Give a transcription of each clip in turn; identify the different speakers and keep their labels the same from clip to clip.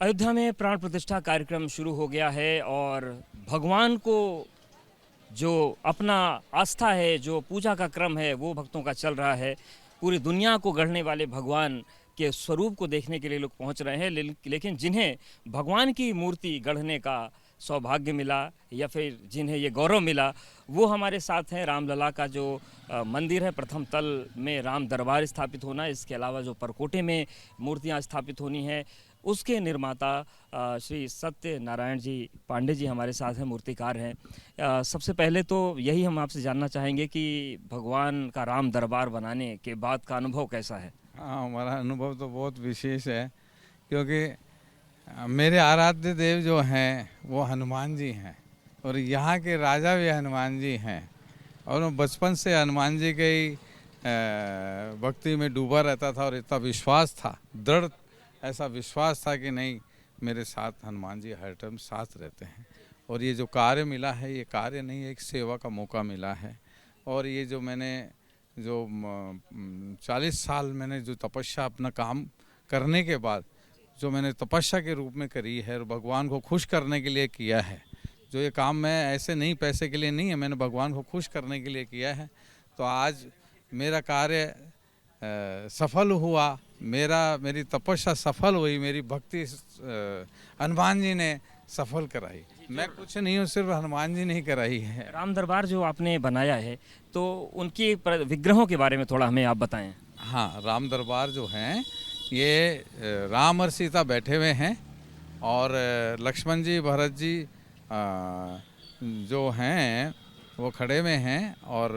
Speaker 1: अयोध्या में प्राण प्रतिष्ठा कार्यक्रम शुरू हो गया है और भगवान को जो अपना आस्था है, जो पूजा का क्रम है, वो भक्तों का चल रहा है। पूरी दुनिया को गढ़ने वाले भगवान के स्वरूप को देखने के लिए लोग पहुंच रहे हैं, लेकिन जिन्हें भगवान की मूर्ति गढ़ने का सौभाग्य मिला या फिर जिन्हें ये गौरव मिला, वो हमारे साथ हैं। रामलला का जो मंदिर है, प्रथम तल में राम दरबार स्थापित होना, इसके अलावा जो परकोटे में मूर्तियां स्थापित होनी है, उसके निर्माता श्री सत्य नारायण जी पांडे जी हमारे साथ हैं, मूर्तिकार हैं। सबसे पहले तो यही हम आपसे जानना चाहेंगे कि भगवान का राम दरबार बनाने के बाद का अनुभव कैसा है?
Speaker 2: हाँ, हमारा अनुभव तो बहुत विशेष है, क्योंकि मेरे आराध्य देव जो हैं वो हनुमान जी हैं और यहाँ के राजा भी हनुमान जी हैं। और मैं बचपन से हनुमान जी के ही भक्ति में डूबा रहता था और इतना विश्वास था, दृढ़ ऐसा विश्वास था कि नहीं, मेरे साथ हनुमान जी हर टाइम साथ रहते हैं। और ये जो कार्य मिला है, ये कार्य नहीं, एक सेवा का मौका मिला है। और ये जो मैंने 40 साल मैंने जो तपस्या अपना काम करने के बाद जो मैंने तपस्या के रूप में करी है और भगवान को खुश करने के लिए किया है, जो ये काम मैं ऐसे नहीं, पैसे के लिए नहीं है, मैंने भगवान को खुश करने के लिए किया है। तो आज मेरा कार्य सफल हुआ, मेरी तपस्या सफल हुई, मेरी भक्ति हनुमान जी ने सफल कराई। मैं कुछ नहीं हूँ, सिर्फ हनुमान जी ने ही कराई है।
Speaker 1: राम दरबार जो आपने बनाया है, तो उनके विग्रहों के बारे में थोड़ा हमें आप बताएं।
Speaker 2: हाँ, राम दरबार जो हैं ये राम और सीता बैठे हुए हैं और लक्ष्मण जी, भरत जी जो हैं वो खड़े हुए हैं और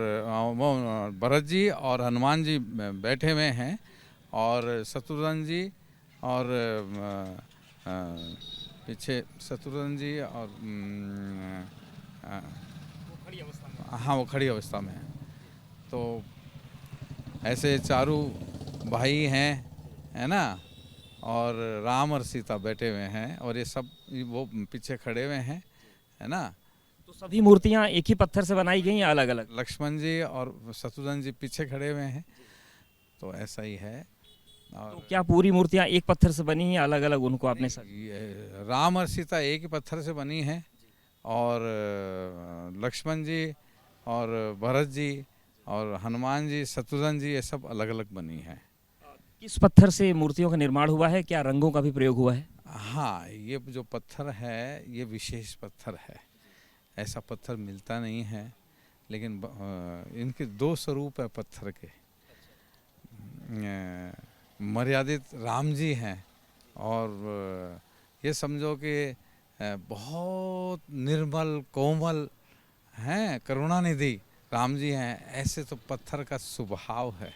Speaker 2: वो भरत जी और हनुमान जी बैठे हुए हैं और शत्रुघ्न जी और पीछे शत्रुघ्न जी और हाँ, वो खड़ी अवस्था में है। तो ऐसे चारों भाई हैं, है ना, और राम और सीता बैठे हुए हैं और ये सब वो पीछे खड़े हुए हैं, है ना।
Speaker 1: तो सभी मूर्तियां एक ही पत्थर से बनाई गई या अलग अलग?
Speaker 2: लक्ष्मण जी और शत्रुघ्न जी पीछे खड़े हुए हैं, तो ऐसा ही है। और
Speaker 1: तो क्या पूरी मूर्तियां एक पत्थर से बनी हैं, अलग अलग उनको आपने
Speaker 2: राम और सीता एक ही पत्थर से बनी है और लक्ष्मण जी और भरत जी और हनुमान जी, शत्रुघ्न जी, ये सब अलग अलग बनी है।
Speaker 1: किस पत्थर से मूर्तियों का निर्माण हुआ है? क्या रंगों का भी प्रयोग हुआ है?
Speaker 2: हाँ, ये जो पत्थर है ये विशेष पत्थर है, ऐसा पत्थर मिलता नहीं है। लेकिन इनके 2 स्वरूप है पत्थर के। मर्यादित राम जी हैं और ये समझो कि बहुत निर्मल कोमल हैं, करुणानिधि राम जी हैं। ऐसे तो पत्थर का स्वभाव है,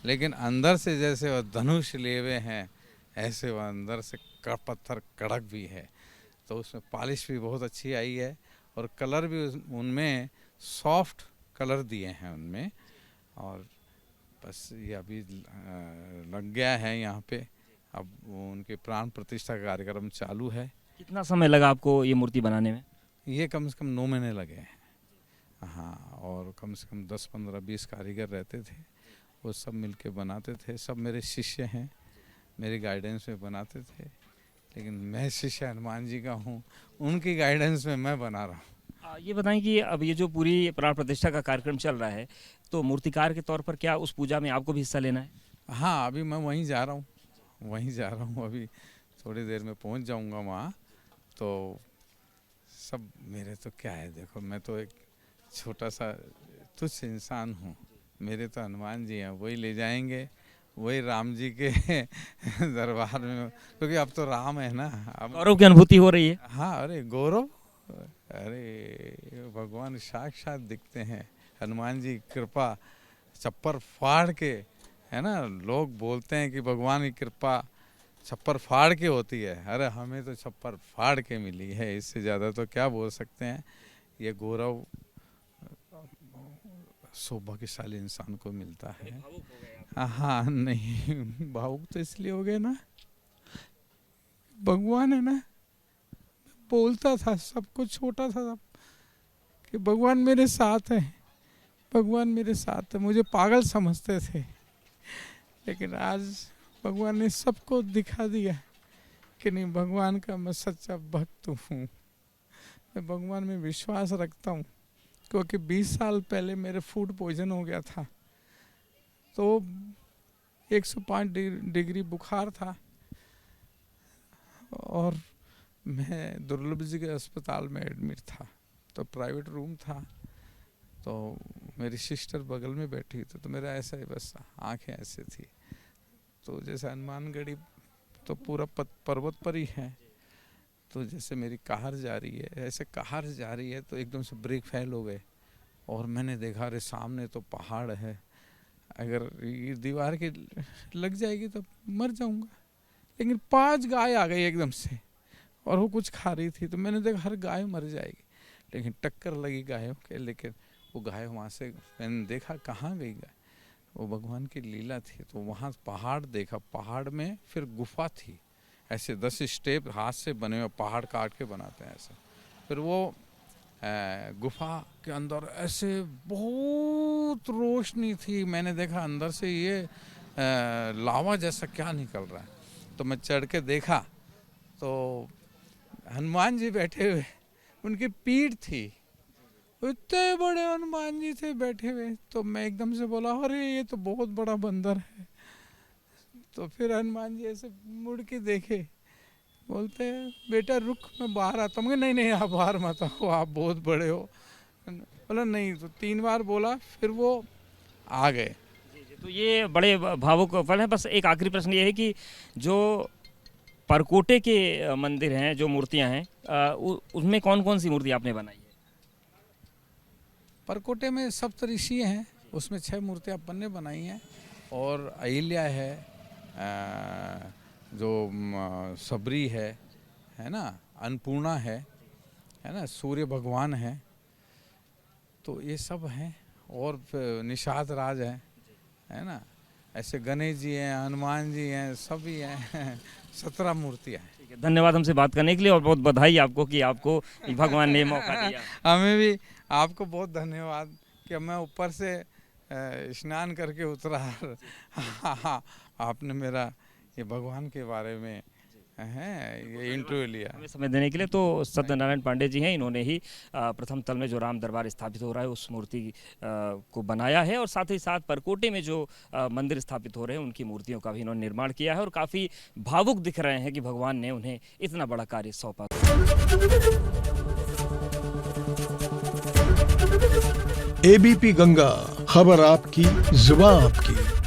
Speaker 2: लेकिन अंदर से जैसे वह धनुष लिए हुए हैं, ऐसे वह अंदर से पत्थर कड़क भी है। तो उसमें पॉलिश भी बहुत अच्छी आई है और कलर भी उनमें सॉफ्ट कलर दिए हैं उनमें। और बस ये अभी लग गया है यहाँ पे, अब उनके प्राण प्रतिष्ठा का कार्यक्रम चालू है।
Speaker 1: कितना समय लगा आपको ये मूर्ति बनाने में?
Speaker 2: ये कम से कम 9 महीने लगे हैं। हाँ, और कम से कम 10, 15, 20 कारीगर रहते थे, वो सब मिलके बनाते थे। सब मेरे शिष्य हैं, मेरे गाइडेंस में बनाते थे, लेकिन मैं शिष्य हनुमान जी का हूँ, उनकी गाइडेंस में मैं बना रहा हूँ।
Speaker 1: ये बताएं कि अब ये जो पूरी प्राण प्रतिष्ठा का कार्यक्रम चल रहा है, तो मूर्तिकार के तौर पर क्या उस पूजा में आपको भी हिस्सा लेना है?
Speaker 2: हाँ, अभी मैं वहीं जा रहा हूँ, अभी थोड़ी देर में पहुँच जाऊँगा वहाँ। तो सब मेरे तो क्या है, देखो मैं तो एक छोटा सा तुच्छ इंसान हूँ, मेरे तो हनुमान जी हैं, वही ले जाएंगे, वही राम जी के दरबार में, क्योंकि अब तो राम है ना। अब
Speaker 1: गौरव की अनुभूति हो रही है?
Speaker 2: हाँ, अरे गौरव, अरे भगवान साक्षात दिखते हैं। हनुमान जी कृपा छप्पर फाड़ के, है ना, लोग बोलते हैं कि भगवान की कृपा छप्पर फाड़ के होती है। अरे हमें तो छप्पर फाड़ के मिली है, इससे ज़्यादा तो क्या बोल सकते हैं। ये गौरव सौभाग्यशाली इंसान को मिलता है। हाँ, नहीं भावुक तो इसलिए हो गए ना, भगवान है ना, बोलता था सबको, छोटा था सब, कि भगवान मेरे साथ है, भगवान मेरे साथ है। मुझे पागल समझते थे, लेकिन आज भगवान ने सबको दिखा दिया कि नहीं, भगवान का मैं सच्चा भक्त हूँ, मैं भगवान में विश्वास रखता हूँ। क्योंकि 20 साल पहले मेरे फूड पॉइजन हो गया था, तो 105 डिग्री बुखार था और मैं दुर्लभ जी के अस्पताल में एडमिट था। तो प्राइवेट रूम था, तो मेरी सिस्टर बगल में बैठी थी, तो मेरा ऐसा ही बस आंखें ऐसे थी। तो जैसे हनुमानगढ़ी तो पूरा पर्वत पर ही है, तो जैसे मेरी कार जा रही है, ऐसे कार जा रही है तो एकदम से ब्रेक फेल हो गए और मैंने देखा अरे सामने तो पहाड़ है, अगर ये दीवार की लग जाएगी तो मर जाऊंगा। लेकिन 5 गाय आ गई एकदम से और वो कुछ खा रही थी, तो मैंने देखा हर गाय मर जाएगी, लेकिन टक्कर लगी गायों के। लेकिन वो गाय वहाँ से मैंने देखा कहाँ गई गाय, वो भगवान की लीला थी। तो वहाँ पहाड़ देखा, पहाड़ में फिर गुफा थी, ऐसे 10 स्टेप हाथ से बने हुए, पहाड़ काट के बनाते हैं ऐसा। फिर वो गुफा के अंदर ऐसे बहुत रोशनी थी, मैंने देखा अंदर से ये लावा जैसा क्या निकल रहा है। तो मैं चढ़ के देखा तो हनुमान जी बैठे हुए, उनकी पीठ थी, इतने बड़े हनुमान जी थे बैठे हुए। तो मैं एकदम से बोला अरे ये तो बहुत बड़ा बंदर है। तो फिर हनुमान जी ऐसे मुड़ के देखे, बोलते हैं बेटा रुक मैं बाहर आता हूँ। नहीं नहीं आप बाहर मत आओ, आप बहुत बड़े हो। बोला नहीं, तो 3 बार बोला, फिर वो आ गए।
Speaker 1: तो ये बड़े भावुक पल है। बस एक आखिरी प्रश्न ये है कि जो परकोटे के मंदिर हैं, जो मूर्तियां हैं, उसमें कौन कौन सी मूर्ति आपने बनाई है?
Speaker 2: परकोटे में सप्तऋषि हैं, उसमें 6 मूर्तियाँ अपन ने बनाई हैं। और अहिल्या है, जो सबरी है ना, अन्नपूर्णा है ना, सूर्य भगवान है, तो ये सब हैं। और निषाद राज है ना, ऐसे गणेश जी हैं, हनुमान जी हैं, सभी हैं। 17 मूर्तियाँ हैं।
Speaker 1: ठीक है, धन्यवाद हमसे बात करने के लिए और बहुत बधाई आपको कि आपको भगवान ने मौका दिया।
Speaker 2: हमें भी आपको बहुत धन्यवाद कि मैं ऊपर से स्नान करके उतरा। हाँ, आपने मेरा ये भगवान के बारे में ये इंटरव्यू लिया,
Speaker 1: हमें समय देने के लिए। तो सत्यनारायण पांडे जी हैं, इन्होंने ही प्रथम तल में जो राम दरबार स्थापित हो रहा है उस मूर्ति को बनाया है, और साथ ही साथ परकोटे में जो मंदिर स्थापित हो रहे हैं उनकी मूर्तियों का भी इन्होंने निर्माण किया है, और काफ़ी भावुक दिख रहे हैं कि भगवान ने उन्हें इतना बड़ा कार्य सौंपा।
Speaker 3: एबीपी गंगा, खबर आपकी, जुबान आपकी।